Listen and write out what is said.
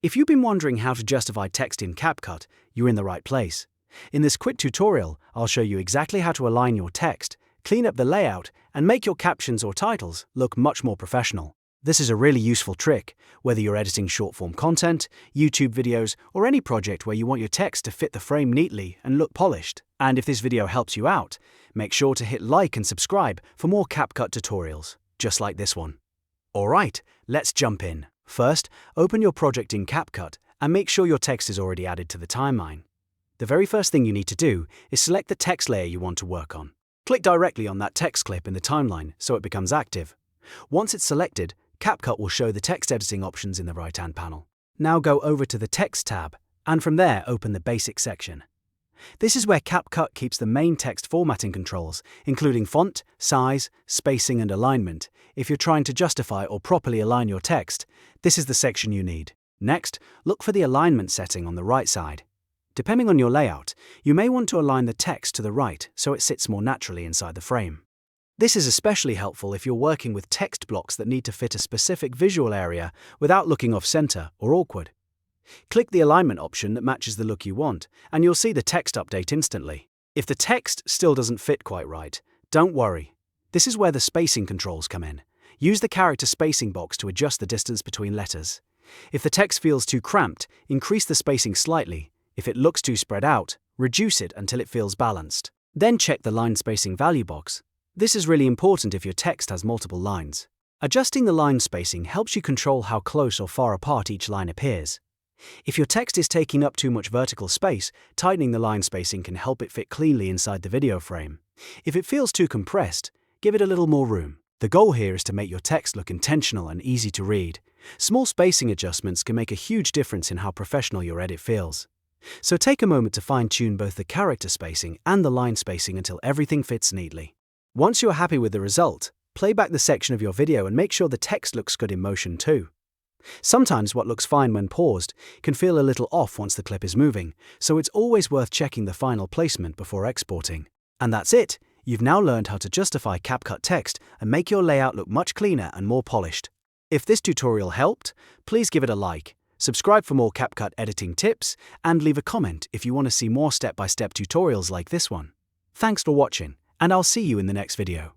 If you've been wondering how to justify text in CapCut, you're in the right place. In this quick tutorial, I'll show you exactly how to align your text, clean up the layout, and make your captions or titles look much more professional. This is a really useful trick, whether you're editing short-form content, YouTube videos, or any project where you want your text to fit the frame neatly and look polished. And if this video helps you out, make sure to hit like and subscribe for more CapCut tutorials, just like this one. Alright, let's jump in. First, open your project in CapCut and make sure your text is already added to the timeline. The very first thing you need to do is select the text layer you want to work on. Click directly on that text clip in the timeline so it becomes active. Once it's selected, CapCut will show the text editing options in the right-hand panel. Now go over to the Text tab, and from there open the Basic section. This is where CapCut keeps the main text formatting controls, including font, size, spacing, and alignment. If you're trying to justify or properly align your text, this is the section you need. Next, look for the alignment setting on the right side. Depending on your layout, you may want to align the text to the right so it sits more naturally inside the frame. This is especially helpful if you're working with text blocks that need to fit a specific visual area without looking off-center or awkward. Click the alignment option that matches the look you want, and you'll see the text update instantly. If the text still doesn't fit quite right, don't worry. This is where the spacing controls come in. Use the character spacing box to adjust the distance between letters. If the text feels too cramped, increase the spacing slightly. If it looks too spread out, reduce it until it feels balanced. Then check the line spacing value box. This is really important if your text has multiple lines. Adjusting the line spacing helps you control how close or far apart each line appears. If your text is taking up too much vertical space, tightening the line spacing can help it fit cleanly inside the video frame. If it feels too compressed, give it a little more room. The goal here is to make your text look intentional and easy to read. Small spacing adjustments can make a huge difference in how professional your edit feels. So take a moment to fine-tune both the character spacing and the line spacing until everything fits neatly. Once you're happy with the result, play back the section of your video and make sure the text looks good in motion too. Sometimes what looks fine when paused can feel a little off once the clip is moving, so it's always worth checking the final placement before exporting. And that's it! You've now learned how to justify CapCut text and make your layout look much cleaner and more polished. If this tutorial helped, please give it a like, subscribe for more CapCut editing tips, and leave a comment if you want to see more step-by-step tutorials like this one. Thanks for watching, and I'll see you in the next video.